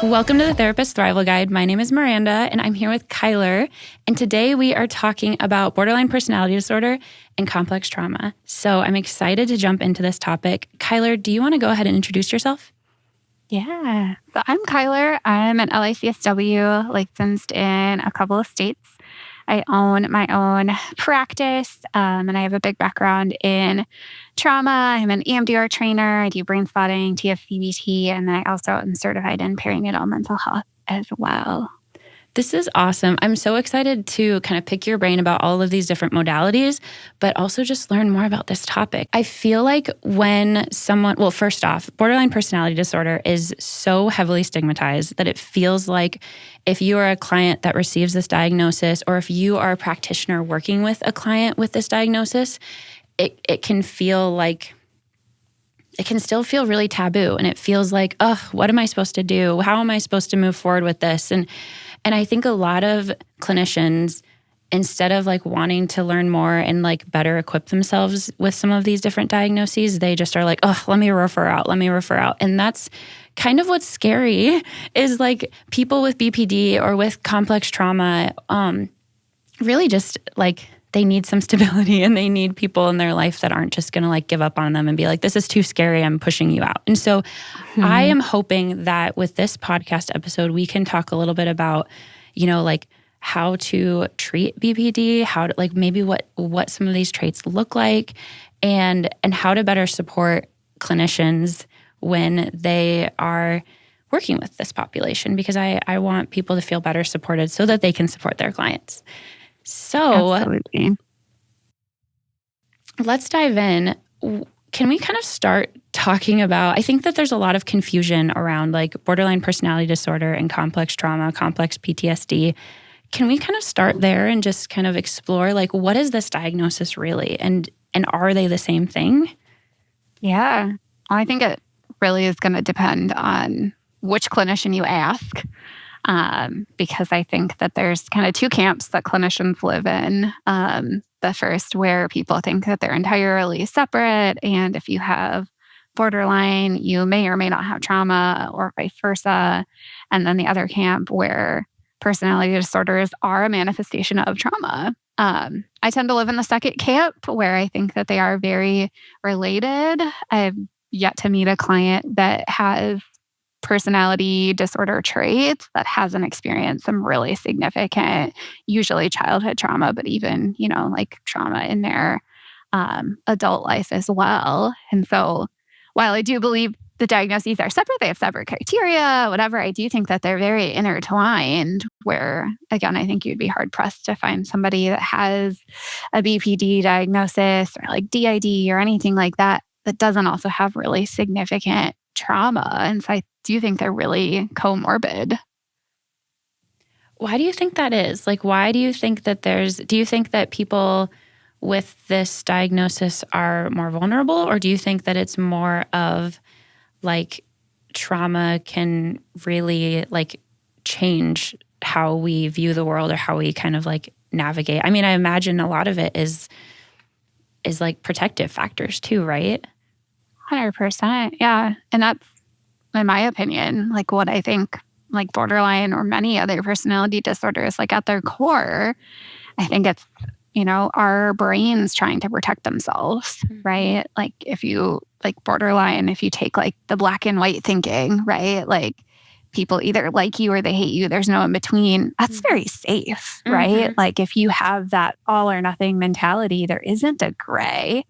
Welcome to the Therapist Thrival Guide. My name is Miranda, and I'm here with Kielyr. And today we are talking about borderline personality disorder and complex trauma. So I'm excited to jump into this topic. Kielyr, do you want to go ahead and introduce yourself? Yeah. So I'm Kielyr. I'm an LICSW, licensed in a couple of states. I own my own practice, and I have a big background in trauma. I'm an EMDR trainer. I do brain spotting, TF-CBT, and then I also am certified in perinatal mental health as well. This is awesome. I'm so excited to kind of pick your brain about all of these different modalities, but also just learn more about this topic. I feel like when someone, well, first off, borderline personality disorder is so heavily stigmatized that it feels like if you are a client that receives this diagnosis, or if you are a practitioner working with a client with this diagnosis, it can feel like, it can still feel really taboo. And it feels like, oh, what am I supposed to do? How am I supposed to move forward with this? And I think a lot of clinicians, instead of like wanting to learn more and like better equip themselves with some of these different diagnoses, they just are like, oh, let me refer out. And that's kind of what's scary, is like people with BPD or with complex trauma, really just like they need some stability, and they need people in their life that aren't just going to like give up on them and be like, this is too scary, I'm pushing you out. And so I am hoping that with this podcast episode, we can talk a little bit about, you know, like how to treat BPD, how to like maybe what some of these traits look like, and how to better support clinicians when they are working with this population, because I want people to feel better supported so that they can support their clients. So Absolutely. Let's dive in. Can we kind of start talking about, I think that there's a lot of confusion around like borderline personality disorder and complex trauma, complex PTSD. Can we kind of start there and just kind of explore like, what is this diagnosis really? And are they the same thing? Yeah. I think it really is going to depend on which clinician you ask. Because I think that there's kind of two camps that clinicians live in. The first, where people think that they're entirely separate, and if you have borderline, you may or may not have trauma, or vice versa. And then the other camp, where personality disorders are a manifestation of trauma. I tend to live in the second camp, where I think that they are very related. I've yet to meet a client that has personality disorder traits that hasn't experienced some really significant, usually childhood trauma, but even, you know, like trauma in their adult life as well. And so while I do believe the diagnoses are separate, they have separate criteria, whatever, I do think that they're very intertwined, where, again, I think you'd be hard-pressed to find somebody that has a BPD diagnosis or like DID or anything like that that doesn't also have really significant trauma. And so I do think they're really comorbid. Why do you think that is? Like, why do you think that do you think that people with this diagnosis are more vulnerable? Or do you think that it's more of like trauma can really like change how we view the world or how we kind of like navigate? I mean, I imagine a lot of it is like protective factors too, right? 100%. Yeah. And that's, in my opinion, like what I think like borderline or many other personality disorders, like at their core, I think it's, you know, our brains trying to protect themselves, right? Like if you like borderline, if you take like the black and white thinking, right? Like people either like you or they hate you. There's no in between. That's very safe, right? Like if you have that all or nothing mentality, there isn't a gray.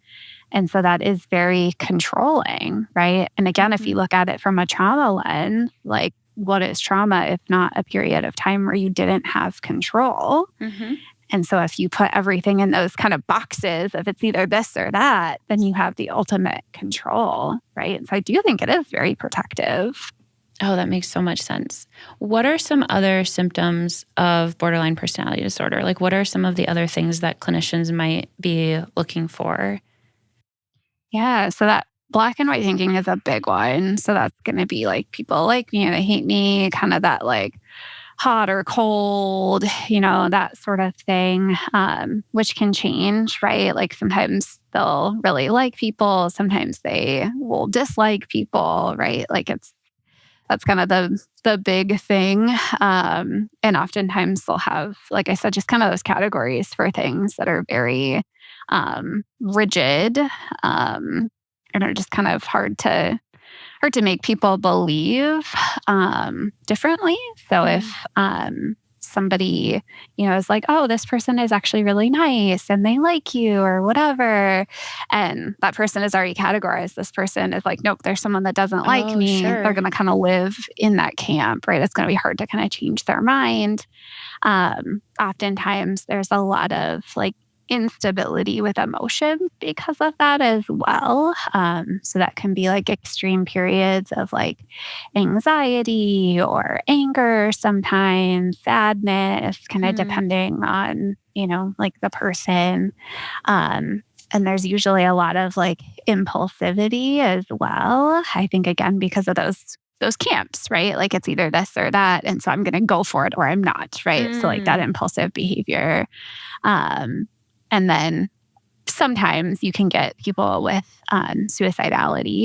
And so that is very controlling, right? And again, if you look at it from a trauma lens, like what is trauma if not a period of time where you didn't have control? And so if you put everything in those kind of boxes, if it's either this or that, then you have the ultimate control, right? And so I do think it is very protective. Oh, that makes so much sense. What are some other symptoms of borderline personality disorder? Like what are some of the other things that clinicians might be looking for? Yeah, so that black and white thinking is a big one. So that's going to be like people like me, they hate me, kind of that like hot or cold, you know, that sort of thing, which can change, right? Like sometimes they'll really like people. Sometimes they will dislike people, right? Like it's That's kind of the big thing. And oftentimes they'll have, like I said, just kind of those categories for things that are very rigid and are just kind of hard to make people believe differently. So if somebody, is like, oh, this person is actually really nice and they like you or whatever, and that person is already categorized, this person is like, nope, there's someone that doesn't like me. Sure. They're going to kind of live in that camp, right? It's going to be hard to kind of change their mind. Oftentimes there's a lot of like instability with emotion because of that as well. So that can be like extreme periods of like anxiety or anger, sometimes sadness, kind of depending on, like the person. And there's usually a lot of like impulsivity as well. I think, again, because of those camps, right? Like it's either this or that. And so I'm going to go for it or I'm not, right? So like that impulsive behavior. And then sometimes you can get people with suicidality